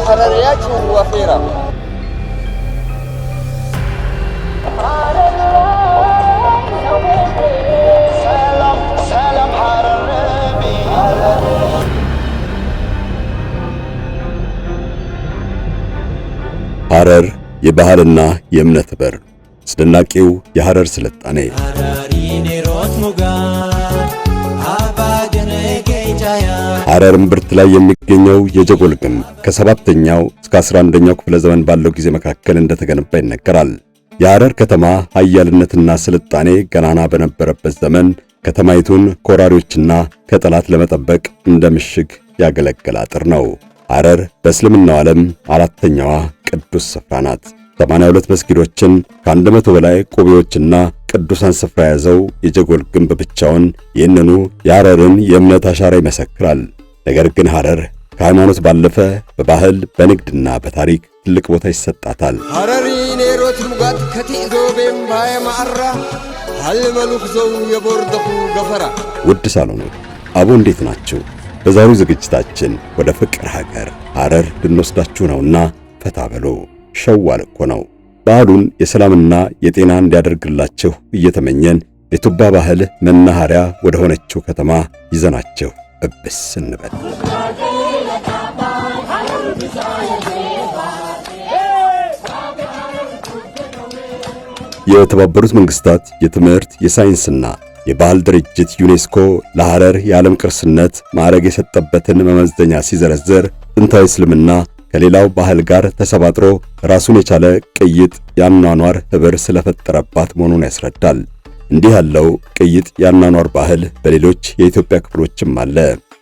حراريات وفيرة سلام حراري ሐረር የባህልና የእምነት በር አስደናቂው የሐረር ስልጣኔ ሐረር እምብርት ላይ የሚገኘው የጀጎል ግንብ ከ7ኛው እስከ 11ኛው ክፍለ ዘመን ባለው ጊዜ መካከል እንደተገነባ ይነገራል። የሐረር ከተማ ኃያልነትና ስልጣኔ ገናና በነበረበት ዘመን ከተማይቱን ከወራሪዎችና ከጠላት ለመጠበቅ እንደ ምሽግ ያገለገለ አጥር ነው። ሐረር በእስልምናው ዓለም አራተኛዋ ቅዱስ ስፍራ ናት። 82 መስጊዶችን ከ100 በላይ ቁቤዎችና ቅዱሳን ስፍራ ያዘው የጀጎል ግንብ ብቻውን ይህንኑ የሐረርን የእምነት አሻራ ይመሰክራል። ነገር ግን ሐረር ከሃይማኖት ባለፈ በባህል በንግድና በታሪክ ትልቅ ቦታ ይሰጣታል። ሐረሪ ኔሮት ሙጋት ከቲዞቤም ባየማራ ሐልመሉክ ዘው የቦርደፉ ገፈራ። ውድ ሳሎኖች አቦ እንዴት ናችሁ? በዛሬው ዝግጅታችን ወደ ፍቅር ሀገር ሐረር ልንወስዳችሁ ነውና ፈታ በሉ። ሸዋል እኮ ነው። በዓሉን የሰላምና የጤና እንዲያደርግላችሁ እየተመኘን የቱባ ባህል መናኸሪያ ወደ ሆነችው ከተማ ይዘናችሁ እብስ እንበል። የተባበሩት መንግስታት የትምህርት የሳይንስና የባህል ድርጅት ዩኔስኮ ለሐረር የዓለም ቅርስነት ማዕረግ የሰጠበትን መመዘኛ ሲዘረዝር ጥንታዊ እስልምና ከሌላው ባህል ጋር ተሰባጥሮ ራሱን የቻለ ቅይጥ ያኗኗር ህብር ስለፈጠረባት መሆኑን ያስረዳል። እንዲህ ያለው ቅይጥ ያኗኗር ባህል በሌሎች የኢትዮጵያ ክፍሎችም አለ።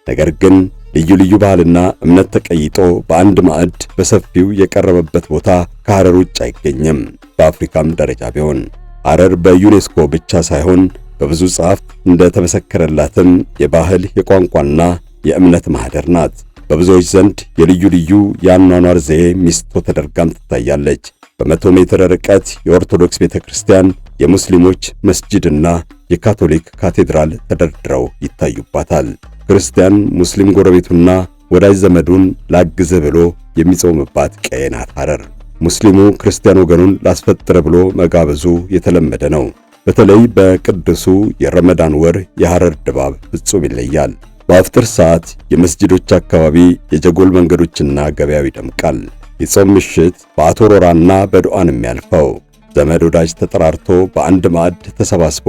ነገር ግን ልዩ ልዩ ባህልና እምነት ተቀይጦ በአንድ ማዕድ በሰፊው የቀረበበት ቦታ ከሐረር ውጭ አይገኝም። በአፍሪካም ደረጃ ቢሆን ሐረር በዩኔስኮ ብቻ ሳይሆን በብዙ ጸሐፍት እንደተመሰከረላትም የባህል የቋንቋና የእምነት ማህደር ናት። በብዙዎች ዘንድ የልዩ ልዩ የአኗኗር ዘዬ ሚስቶ ተደርጋም ትታያለች። በ100 ሜትር ርቀት የኦርቶዶክስ ቤተክርስቲያን፣ የሙስሊሞች መስጂድና የካቶሊክ ካቴድራል ተደርድረው ይታዩባታል። ክርስቲያን ሙስሊም ጎረቤቱና ወዳጅ ዘመዱን ላግዘ ብሎ የሚጾምባት ቀዬ ናት ሐረር። ሙስሊሙ ክርስቲያን ወገኑን ላስፈጥረ ብሎ መጋበዙ የተለመደ ነው። በተለይ በቅዱሱ የረመዳን ወር የሐረር ድባብ ፍጹም ይለያል። በአፍጥር ሰዓት የመስጂዶች አካባቢ የጀጎል መንገዶችና ገበያው ይደምቃል። የጾም ምሽት በአቶሮራና በዱዓን የሚያልፈው ዘመድ ወዳጅ ተጠራርቶ በአንድ ማዕድ ተሰባስቦ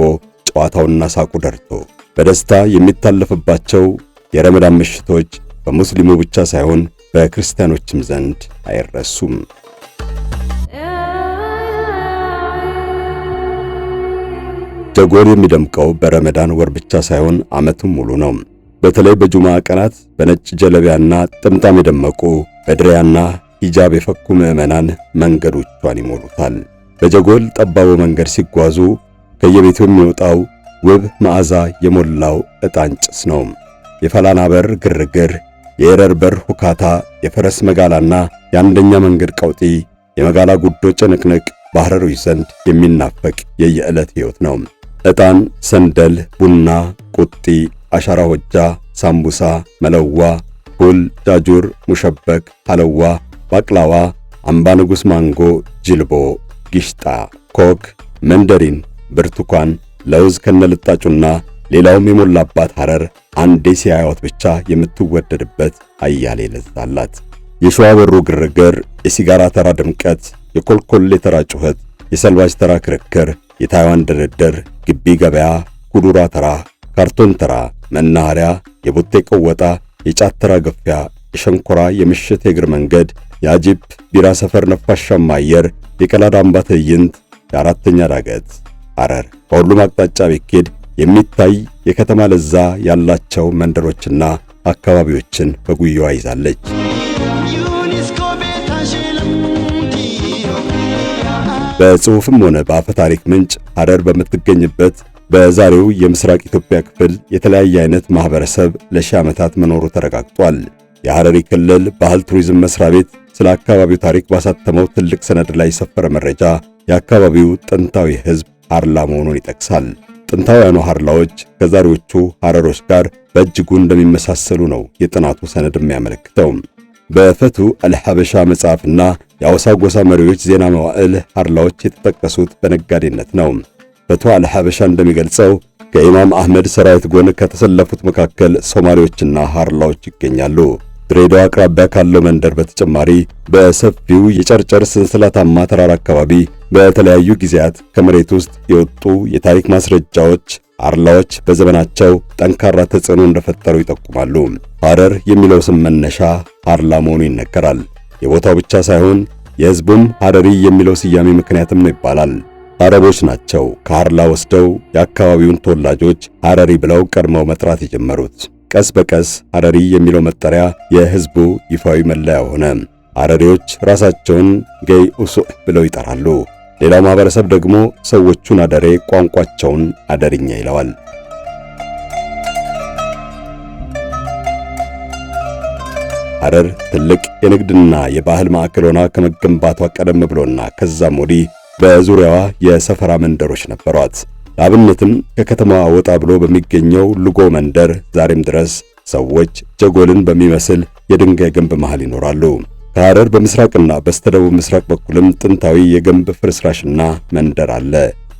ጨዋታውና ሳቁ ደርቶ በደስታ የሚታለፍባቸው የረመዳን ምሽቶች በሙስሊሙ ብቻ ሳይሆን በክርስቲያኖችም ዘንድ አይረሱም። ጀጎል የሚደምቀው በረመዳን ወር ብቻ ሳይሆን ዓመቱን ሙሉ ነው። በተለይ በጁማ ቀናት በነጭ ጀለቢያና ጥምጣም የደመቁ በድሪያና ሂጃብ የፈኩ ምዕመናን መንገዶቿን ይሞሉታል። በጀጎል ጠባቡ መንገድ ሲጓዙ ከየቤቱ የሚወጣው ውብ መዓዛ የሞላው ዕጣን ጭስ ነው። የፈላና በር ግርግር፣ የኤረር በር ሁካታ፣ የፈረስ መጋላና የአንደኛ መንገድ ቀውጢ፣ የመጋላ ጉዶ ጭንቅንቅ በሐረሮች ዘንድ የሚናፈቅ የየዕለት ሕይወት ነው። ዕጣን፣ ሰንደል፣ ቡና፣ ቁጢ፣ አሻራ ሆጃ፣ ሳምቡሳ፣ መለዋ፣ ፉል፣ ጃጁር፣ ሙሸበክ፣ ሐለዋ፣ ባቅላዋ፣ አምባ ንጉሥ፣ ማንጎ፣ ጅልቦ፣ ጊሽጣ፣ ኮክ፣ መንደሪን፣ ብርቱካን፣ ለውዝ ከነልጣጩና ሌላውም የሞላባት ሐረር አንዴ ሲያዩት ብቻ የምትወደድበት አያሌ ለዛ አላት። የሸዋ በሩ ግርግር፣ የሲጋራ ተራ ድምቀት፣ የኮልኮሌ ተራ ጩኸት፣ የሰልባጅ ተራ ክርክር፣ የታይዋን ድርድር፣ ግቢ ገበያ፣ ጉዱራ ተራ፣ ካርቶን ተራ፣ መናኸሪያ፣ የቦቴ ቀወጣ፣ የጫት ተራ ገፊያ፣ የሸንኮራ የምሽት የእግር መንገድ፣ የአጂፕ ቢራ ሰፈር ነፋሻማ አየር፣ የቀላዳ አምባ ትዕይንት፣ የአራተኛ ዳገት። ሐረር በሁሉም አቅጣጫ ቢኬድ የሚታይ የከተማ ለዛ ያላቸው መንደሮችና አካባቢዎችን በጉያዋ ይዛለች። በጽሑፍም ሆነ በአፈ ታሪክ ምንጭ ሐረር በምትገኝበት በዛሬው የምስራቅ ኢትዮጵያ ክፍል የተለያየ አይነት ማህበረሰብ ለሺህ ዓመታት መኖሩ ተረጋግጧል። የሐረሪ ክልል ባህል ቱሪዝም መስሪያ ቤት ስለ አካባቢው ታሪክ ባሳተመው ትልቅ ሰነድ ላይ የሰፈረ መረጃ የአካባቢው ጥንታዊ ሕዝብ ሐርላ መሆኑን ይጠቅሳል። ጥንታውያኑ ሐርላዎች ከዛሬዎቹ ሐረሮች ጋር በእጅጉ እንደሚመሳሰሉ ነው የጥናቱ ሰነድ የሚያመለክተው። በፈቱ አልሐበሻ መጽሐፍና የአውሳ ጎሳ መሪዎች ዜና መዋዕል ሐርላዎች የተጠቀሱት በነጋዴነት ነው። ፈቱ አልሐበሻ እንደሚገልጸው ከኢማም አህመድ ሰራዊት ጎን ከተሰለፉት መካከል ሶማሌዎችና ሐርላዎች ይገኛሉ። ድሬዳዋ አቅራቢያ ካለው መንደር በተጨማሪ በሰፊው የጨርጨር ሰንሰለታማ ተራራ አካባቢ በተለያዩ ጊዜያት ከመሬት ውስጥ የወጡ የታሪክ ማስረጃዎች ሐርላዎች በዘመናቸው ጠንካራ ተጽዕኖ እንደፈጠሩ ይጠቁማሉ። ሐረር የሚለው ስም መነሻ ሐርላ መሆኑ ይነገራል። የቦታው ብቻ ሳይሆን የሕዝቡም ሐረሪ የሚለው ስያሜ ምክንያትም ነው ይባላል። አረቦች ናቸው ከሐርላ ወስደው የአካባቢውን ተወላጆች ሐረሪ ብለው ቀድመው መጥራት የጀመሩት። ቀስ በቀስ ሐረሪ የሚለው መጠሪያ የሕዝቡ ይፋዊ መለያ ሆነ። ሐረሪዎች ራሳቸውን ገይ ኡሱዕ ብለው ይጠራሉ። ሌላው ማህበረሰብ ደግሞ ሰዎቹን አደሬ፣ ቋንቋቸውን አደርኛ ይለዋል። ሐረር ትልቅ የንግድና የባህል ማዕከል ሆና ከመገንባቷ ቀደም ብሎና ከዛም ወዲህ በዙሪያዋ የሰፈራ መንደሮች ነበሯት። ለአብነትም ከከተማዋ ወጣ ብሎ በሚገኘው ልጎ መንደር ዛሬም ድረስ ሰዎች ጀጎልን በሚመስል የድንጋይ ግንብ መሃል ይኖራሉ። ከሐረር በምስራቅና በስተደቡብ ምስራቅ በኩልም ጥንታዊ የግንብ ፍርስራሽና መንደር አለ።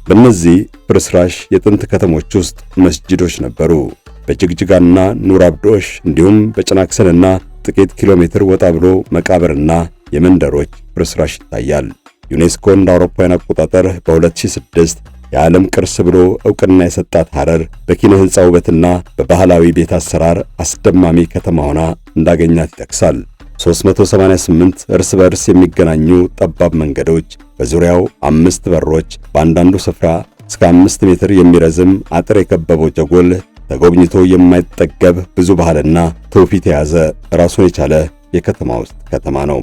በእነዚህ ፍርስራሽ የጥንት ከተሞች ውስጥ መስጂዶች ነበሩ። በጅግጅጋና ኑር አብዶሽ እንዲሁም በጭናክሰንና ጥቂት ኪሎ ሜትር ወጣ ብሎ መቃብርና የመንደሮች ፍርስራሽ ይታያል። ዩኔስኮ እንደ አውሮፓውያን አቆጣጠር በ2006 የዓለም ቅርስ ብሎ ዕውቅና የሰጣት ሐረር በኪነ ሕንፃ ውበትና በባህላዊ ቤት አሰራር አስደማሚ ከተማ ሆና እንዳገኛት ይጠቅሳል። 388 እርስ በርስ የሚገናኙ ጠባብ መንገዶች፣ በዙሪያው 5 በሮች፣ በአንዳንዱ ስፍራ እስከ 5 ሜትር የሚረዝም አጥር የከበበው ጀጎል ተጎብኝቶ የማይጠገብ ብዙ ባህልና ትውፊት የያዘ ራሱን የቻለ የከተማ ውስጥ ከተማ ነው።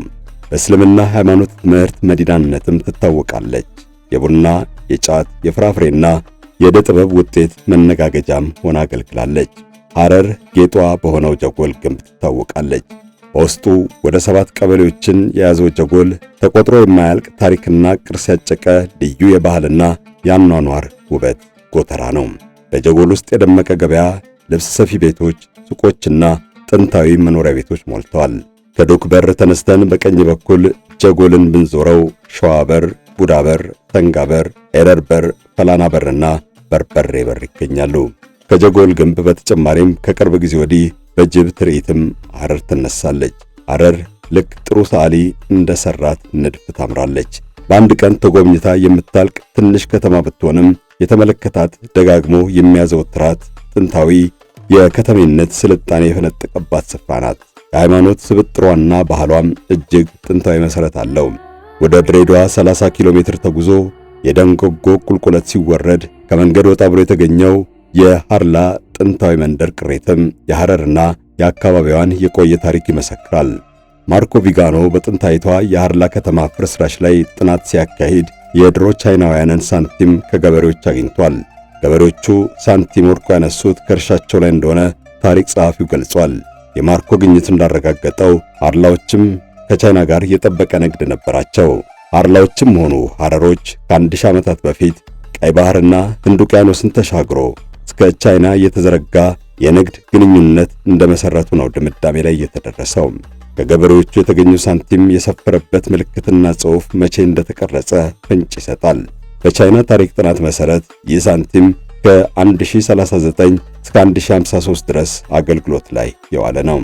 በእስልምና ሃይማኖት ትምህርት መዲናነትም ትታወቃለች። የቡና፣ የጫት፣ የፍራፍሬና የዕደ ጥበብ ውጤት መነጋገጃም ሆና አገልግላለች። ሐረር ጌጧ በሆነው ጀጎል ግንብ ትታወቃለች። በውስጡ ወደ 7 ቀበሌዎችን የያዘው ጀጎል ተቆጥሮ የማያልቅ ታሪክና ቅርስ ያጨቀ ልዩ የባህልና የአኗኗር ውበት ጎተራ ነው። በጀጎል ውስጥ የደመቀ ገበያ፣ ልብስ ሰፊ ቤቶች፣ ሱቆችና ጥንታዊ መኖሪያ ቤቶች ሞልተዋል። ከዶክ በር ተነስተን በቀኝ በኩል ጀጎልን ብንዞረው ሸዋ በር፣ ቡዳ በር፣ ተንጋ በር፣ ኤረር በር፣ ፈላና በርና በርበሬ በር ይገኛሉ። ከጀጎል ግንብ በተጨማሪም ከቅርብ ጊዜ ወዲህ በጅብ ትርኢትም ሐረር ትነሳለች። ሐረር ልክ ጥሩ ሰዓሊ እንደሰራት ንድፍ ታምራለች። በአንድ ቀን ተጎብኝታ የምታልቅ ትንሽ ከተማ ብትሆንም የተመለከታት ደጋግሞ የሚያዘወትራት ጥንታዊ የከተሜነት ስልጣኔ የፈነጠቀባት ስፍራ ናት። የሃይማኖት ስብጥሯና ባህሏም እጅግ ጥንታዊ መሠረት አለው። ወደ ድሬዳዋ 30 ኪሎ ሜትር ተጉዞ የደንጎጎ ቁልቁለት ሲወረድ ከመንገድ ወጣ ብሎ የተገኘው የሐርላ ጥንታዊ መንደር ቅሬትም የሐረርና የአካባቢዋን የቆየ ታሪክ ይመሰክራል። ማርኮ ቪጋኖ በጥንታዊቷ የሐርላ ከተማ ፍርስራሽ ላይ ጥናት ሲያካሂድ የድሮ ቻይናውያንን ሳንቲም ከገበሬዎች አግኝቷል። ገበሬዎቹ ሳንቲም ወርቆ ያነሱት ከእርሻቸው ላይ እንደሆነ ታሪክ ጸሐፊው ገልጿል። የማርኮ ግኝት እንዳረጋገጠው ሐርላዎችም ከቻይና ጋር የጠበቀ ንግድ ነበራቸው። ሐርላዎችም ሆኑ ሐረሮች ከ1000 ዓመታት በፊት ቀይ ባህርና ህንድ ውቅያኖስን ተሻግሮ እስከ ቻይና የተዘረጋ የንግድ ግንኙነት እንደመሰረቱ ነው ድምዳሜ ላይ የተደረሰው። ከገበሬዎቹ የተገኘው ሳንቲም የሰፈረበት ምልክትና ጽሑፍ መቼ እንደተቀረጸ ፍንጭ ይሰጣል። በቻይና ታሪክ ጥናት መሰረት ይህ ሳንቲም ከ1039 እስከ 1053 ድረስ አገልግሎት ላይ የዋለ ነው።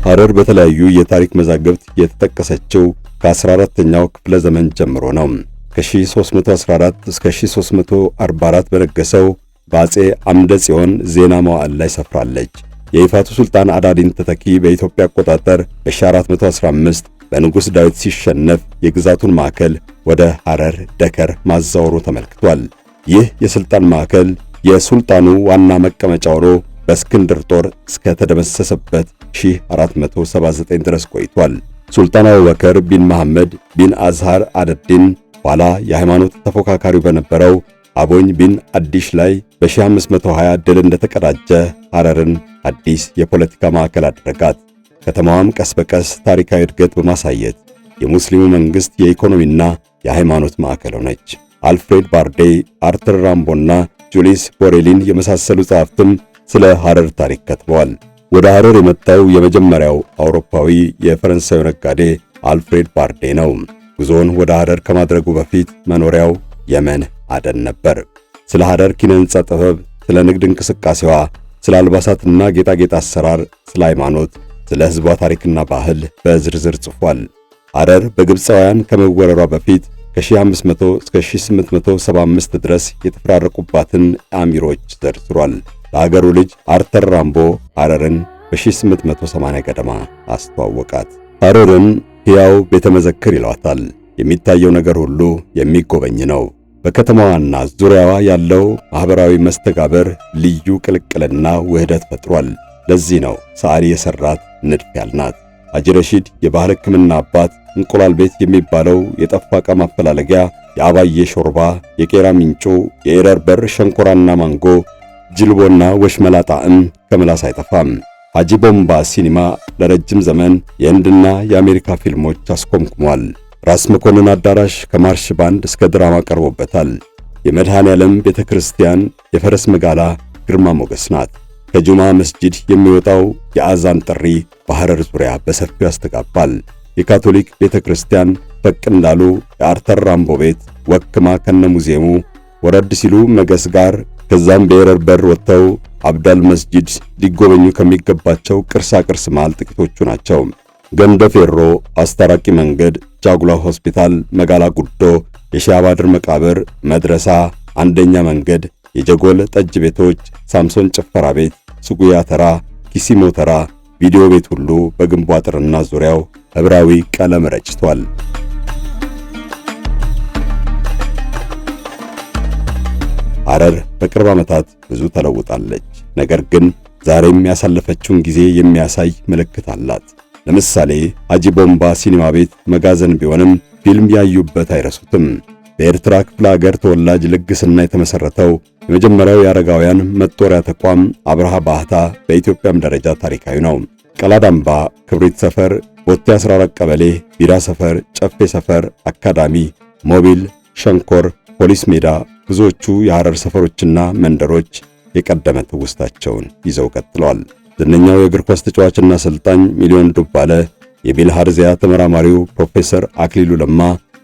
ሐረር በተለያዩ የታሪክ መዛግብት የተጠቀሰችው ከ14ኛው ክፍለ ዘመን ጀምሮ ነው። ከ1314 እስከ 1344 በነገሰው በአፄ አምደ ጽዮን ዜና መዋዕል ላይ ሰፍራለች። የይፋቱ ሱልጣን አዳዲን ተተኪ በኢትዮጵያ አቆጣጠር በ1415 በንጉሥ ዳዊት ሲሸነፍ የግዛቱን ማዕከል ወደ ሐረር ደከር ማዛወሩ ተመልክቷል። ይህ የሥልጣን ማዕከል የሱልጣኑ ዋና መቀመጫ ሆኖ በእስክንድር ጦር እስከ ተደመሰሰበት 1479 ድረስ ቆይቷል። ሱልጣን አቡበከር ቢን መሐመድ ቢን አዝሃር አደዲን ኋላ የሃይማኖት ተፎካካሪው በነበረው አቦኝ ቢን አዲሽ ላይ በ1520 ድል እንደተቀዳጀ ሐረርን አዲስ የፖለቲካ ማዕከል አደረጋት። ከተማዋም ቀስ በቀስ ታሪካዊ እድገት በማሳየት የሙስሊሙ መንግስት የኢኮኖሚና የሃይማኖት ማዕከል ሆነች። አልፍሬድ ባርዴ፣ አርተር ራምቦና ጁሊስ ቦሬሊን የመሳሰሉ ጸሐፍትም ስለ ሐረር ታሪክ ከትበዋል። ወደ ሐረር የመጣው የመጀመሪያው አውሮፓዊ የፈረንሳዩ ነጋዴ አልፍሬድ ባርዴ ነው። ጉዞውን ወደ ሐረር ከማድረጉ በፊት መኖሪያው የመን አደን ነበር። ስለ ሐረር ኪነ ሕንጻ ጥበብ፣ ስለ ንግድ እንቅስቃሴዋ፣ ስለ አልባሳትና ጌጣጌጥ አሰራር፣ ስለ ሃይማኖት፣ ስለ ሕዝቧ ታሪክና ባህል በዝርዝር ጽፏል። ሐረር በግብፃውያን ከመወረሯ በፊት ከ1500 እስከ 1875 ድረስ የተፈራረቁባትን አሚሮች ዘርዝሯል። ለአገሩ ልጅ አርተር ራምቦ ሐረርን በ1880 ገደማ አስተዋወቃት። ሐረርን ሕያው ቤተ መዘክር ይሏታል። የሚታየው ነገር ሁሉ የሚጎበኝ ነው። በከተማዋና ዙሪያዋ ያለው ማህበራዊ መስተጋበር ልዩ ቅልቅልና ውህደት ፈጥሯል። ለዚህ ነው ሰዓሊ የሰራት ንድፍ ያልናት። ሐጂ ረሺድ የባህል ሕክምና አባት እንቁላል ቤት የሚባለው የጠፋ ዕቃ ማፈላለጊያ፣ የአባዬ ሾርባ፣ የቄራ ሚንጮ፣ የኤረር በር ሸንኮራና ማንጎ፣ ጅልቦና ወሽመላ ጣዕም ከምላስ አይጠፋም። ሐጂ ቦምባ ሲኒማ ለረጅም ዘመን የህንድና የአሜሪካ ፊልሞች አስኮምኩሟል። ራስ መኮንን አዳራሽ ከማርሽ ባንድ እስከ ድራማ ቀርቦበታል። የመድኃኔ ዓለም ቤተ ክርስቲያን የፈረስ መጋላ ግርማ ሞገስ ናት። ከጁማ መስጂድ የሚወጣው የአዛን ጥሪ በሐረር ዙሪያ በሰፊው ያስተጋባል። የካቶሊክ ቤተ ክርስቲያን ፈቅ እንዳሉ የአርተር ራምቦ ቤት ወክማ ከነ ሙዚየሙ ወረድ ሲሉ መገስ ጋር ከዛም በኤረር በር ወጥተው አብዳል መስጂድ ሊጎበኙ ከሚገባቸው ቅርሳ ቅርስ መሃል ጥቂቶቹ ናቸው። ገንደ ፌሮ፣ አስታራቂ መንገድ፣ ጃጉላ ሆስፒታል፣ መጋላ ጉዶ፣ የሻባድር መቃብር፣ መድረሳ፣ አንደኛ መንገድ፣ የጀጎል ጠጅ ቤቶች፣ ሳምሶን ጭፈራ ቤት፣ ሱጉያ ተራ፣ ኪሲሞ ተራ፣ ቪዲዮ ቤት ሁሉ በግንቡ አጥርና ዙሪያው ህብራዊ ቀለም ረጭቷል። ሐረር በቅርብ ዓመታት ብዙ ተለውጣለች። ነገር ግን ዛሬም ያሳለፈችውን ጊዜ የሚያሳይ ምልክት አላት። ለምሳሌ ሐጂ ቦምባ ሲኒማ ቤት መጋዘን ቢሆንም ፊልም ያዩበት አይረሱትም። በኤርትራ ክፍለ ሀገር ተወላጅ ልግስና የተመሰረተው የመጀመሪያው የአረጋውያን መጦሪያ ተቋም አብርሃ ባህታ በኢትዮጵያም ደረጃ ታሪካዊ ነው። ቀላዳምባ፣ ክብሪት ሰፈር፣ ቦቴ 14 ቀበሌ፣ ቢራ ሰፈር፣ ጨፌ ሰፈር፣ አካዳሚ፣ ሞቢል፣ ሸንኮር፣ ፖሊስ ሜዳ ብዙዎቹ የሐረር ሰፈሮችና መንደሮች የቀደመ ትውስታቸውን ይዘው ቀጥለዋል። ዝነኛው የእግር ኳስ ተጫዋችና አሰልጣኝ ሚሊዮን ዱባለ፣ የቢልሃርዚያ ተመራማሪው ፕሮፌሰር አክሊሉ ለማ፣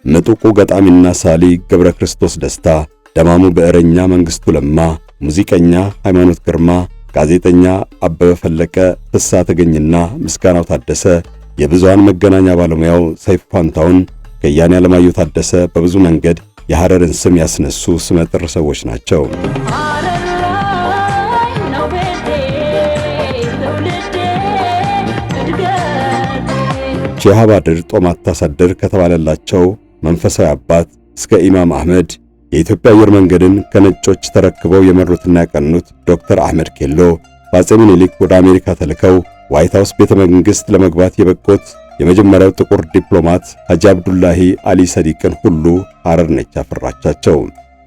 ምጡቁ ገጣሚና ሳሊ ገብረ ክርስቶስ ደስታ፣ ደማሙ ብዕረኛ መንግስቱ ለማ፣ ሙዚቀኛ ሃይማኖት ግርማ፣ ጋዜጠኛ አበበ ፈለቀ፣ ፍስሐ ተገኝና ምስጋናው ታደሰ፣ የብዙሃን መገናኛ ባለሙያው ሰይፉ ፋንታውን፣ ከያኔ አለማየሁ ታደሰ በብዙ መንገድ የሐረርን ስም ያስነሱ ስመጥር ሰዎች ናቸው። ሼህ አባድር ጦማት ታሳድር ከተባለላቸው መንፈሳዊ አባት እስከ ኢማም አህመድ የኢትዮጵያ አየር መንገድን ከነጮች ተረክበው የመሩትና ያቀኑት ዶክተር አህመድ ኬሎ በአፄ ምኒልክ ወደ አሜሪካ ተልከው ዋይት ሃውስ ቤተ መንግሥት ለመግባት የበቁት የመጀመሪያው ጥቁር ዲፕሎማት ሐጂ አብዱላሂ አሊ ሰዲቅን ሁሉ ሐረር ነች ያፈራቻቸው።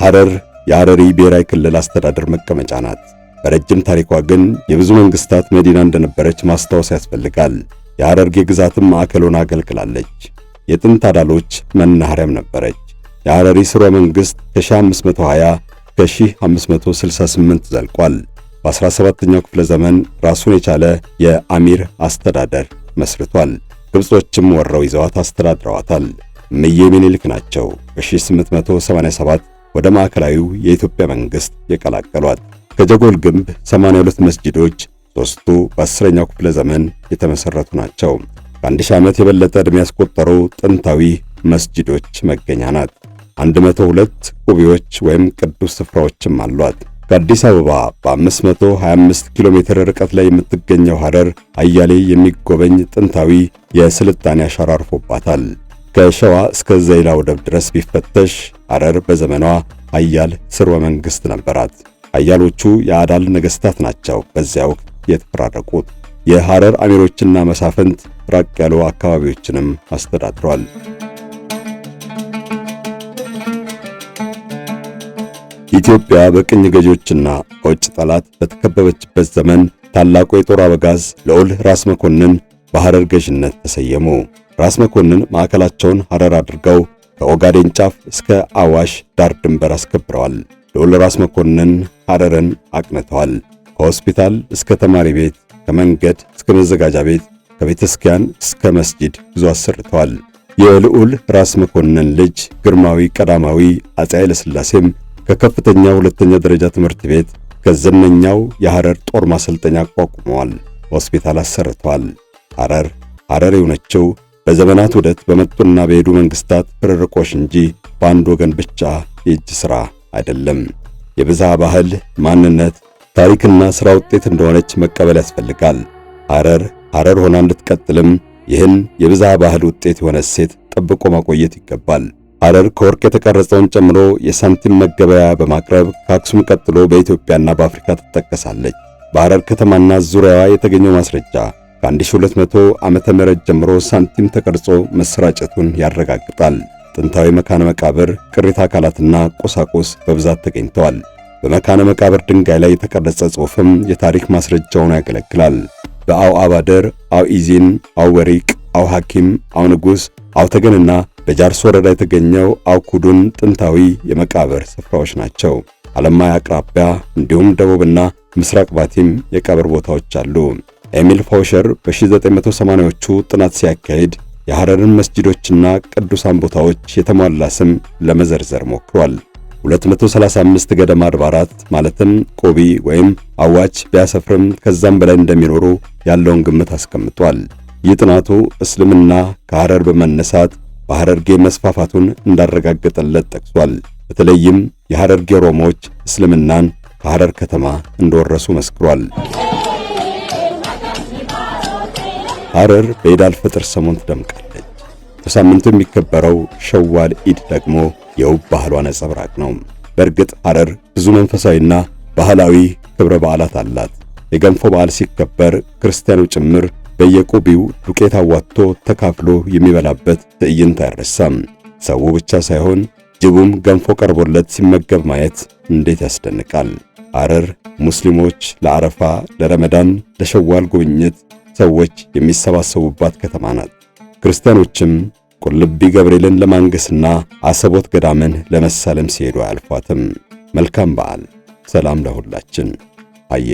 ሐረር የሐረሪ ብሔራዊ ክልል አስተዳደር መቀመጫ ናት። በረጅም ታሪኳ ግን የብዙ መንግስታት መዲና እንደነበረች ማስታወስ ያስፈልጋል። የሐረርጌ ግዛትም ማዕከል ሆና አገልግላለች። የጥንት አዳሎች መናኸሪያም ነበረች። የሐረሪ ሥርወ መንግሥት ከ1520 ከ1568 ዘልቋል። በ17ኛው ክፍለ ዘመን ራሱን የቻለ የአሚር አስተዳደር መስርቷል። ግብጾችም ወረው ይዘዋት አስተዳድረዋታል። እምዬ ምኒልክ ናቸው በ1887 ወደ ማዕከላዊው የኢትዮጵያ መንግሥት የቀላቀሏት። ከጀጎል ግንብ 82 መስጂዶች ሦስቱ በ10ኛው ክፍለ ዘመን የተመሠረቱ ናቸው። ከአንድ ሺህ ዓመት የበለጠ ዕድሜ ያስቆጠሩ ጥንታዊ መስጂዶች መገኛ ናት። 102 ቁቢዎች ወይም ቅዱስ ስፍራዎችም አሏት። ከአዲስ አበባ በ525 ኪሎ ሜትር ርቀት ላይ የምትገኘው ሐረር አያሌ የሚጎበኝ ጥንታዊ የስልጣኔ አሻራ አርፎባታል። ከሸዋ እስከ ዘይላ ወደብ ድረስ ቢፈተሽ ሐረር በዘመኗ ኃያል ሥርወ መንግሥት ነበራት። ኃያሎቹ የአዳል ነገሥታት ናቸው በዚያ ወቅት የተፈራረቁት። የሐረር አሚሮችና መሳፍንት ራቅ ያሉ አካባቢዎችንም አስተዳድረዋል። ኢትዮጵያ በቅኝ ገዢዎችና በውጭ ጠላት በተከበበችበት ዘመን ታላቁ የጦር አበጋዝ ልዑል ራስ መኮንን በሐረር ገዥነት ተሰየሙ። ራስ መኮንን ማዕከላቸውን ሐረር አድርገው ከኦጋዴን ጫፍ እስከ አዋሽ ዳር ድንበር አስከብረዋል። ልዑል ራስ መኮንን ሐረርን አቅንተዋል። ከሆስፒታል እስከ ተማሪ ቤት፣ ከመንገድ እስከ መዘጋጃ ቤት፣ ከቤተ ክርስቲያን እስከ መስጂድ ጉዞ አሰርተዋል። የልዑል ራስ መኮንን ልጅ ግርማዊ ቀዳማዊ አፄ ኃይለ ሥላሴም ከከፍተኛ ሁለተኛ ደረጃ ትምህርት ቤት ከዝነኛው የሐረር ጦር ማሰልጠኛ አቋቁመዋል። ሆስፒታል አሰርተዋል። ሐረር የሆነችው በዘመናት ውደት በመጡና በሄዱ መንግስታት ፍርርቆሽ እንጂ በአንድ ወገን ብቻ የእጅ ሥራ አይደለም። የብዝሃ ባህል ማንነት፣ ታሪክና ሥራ ውጤት እንደሆነች መቀበል ያስፈልጋል። ሐረር ሆና እንድትቀጥልም ይህን የብዝሃ ባህል ውጤት የሆነ እሴት ጠብቆ ማቆየት ይገባል። ሐረር ከወርቅ የተቀረጸውን ጨምሮ የሳንቲም መገበያ በማቅረብ ከአክሱም ቀጥሎ በኢትዮጵያና በአፍሪካ ትጠቀሳለች። በሐረር ከተማና ዙሪያዋ የተገኘው ማስረጃ ከ1200 ዓመተ ምህረት ጀምሮ ሳንቲም ተቀርጾ መሰራጨቱን ያረጋግጣል። ጥንታዊ መካነ መቃብር ቅሪተ አካላትና ቁሳቁስ በብዛት ተገኝተዋል። በመካነ መቃብር ድንጋይ ላይ የተቀረጸ ጽሑፍም የታሪክ ማስረጃውን ያገለግላል። በአው አባደር፣ አው ኢዚን፣ አው ወሪቅ፣ አው ሐኪም፣ አው ንጉሥ፣ አው ተገንና በጃርሶ ወረዳ የተገኘው አው ኩዱን ጥንታዊ የመቃብር ስፍራዎች ናቸው። አለማያ አቅራቢያ እንዲሁም ደቡብና ምስራቅ ባቲም የቀብር ቦታዎች አሉ። ኤሚል ፋውሸር በ1980ዎቹ ጥናት ሲያካሂድ የሐረርን መስጂዶችና ቅዱሳን ቦታዎች የተሟላ ስም ለመዘርዘር ሞክሯል። 235 ገደማ አድባራት ማለትም ቆቢ ወይም አዋች ቢያሰፍርም ከዛም በላይ እንደሚኖሩ ያለውን ግምት አስቀምጧል። ይህ ጥናቱ እስልምና ከሐረር በመነሳት በሐረርጌ መስፋፋቱን እንዳረጋገጠለት ጠቅሷል። በተለይም የሐረርጌ ኦሮሞዎች እስልምናን ከሐረር ከተማ እንደወረሱ መስክሯል። ሐረር በኢድ አልፈጥር ሰሞን ትደምቃለች። በሳምንቱ የሚከበረው ሸዋል ኢድ ደግሞ የውብ ባህሏ ነጸብራቅ ነው። በእርግጥ ሐረር ብዙ መንፈሳዊና ባህላዊ ክብረ በዓላት አላት። የገንፎ በዓል ሲከበር ክርስቲያኑ ጭምር በየቁቢው ዱቄት አዋጥቶ ተካፍሎ የሚበላበት ትዕይንት አይረሳም። ሰው ብቻ ሳይሆን ጅቡም ገንፎ ቀርቦለት ሲመገብ ማየት እንዴት ያስደንቃል። ሐረር ሙስሊሞች ለአረፋ፣ ለረመዳን፣ ለሸዋል ጉብኝት ሰዎች የሚሰባሰቡባት ከተማ ናት። ክርስቲያኖችም ቁልቢ ገብርኤልን ለማንገስና አሰቦት ገዳምን ለመሳለም ሲሄዱ አያልፏትም። መልካም በዓል። ሰላም ለሁላችን። አየ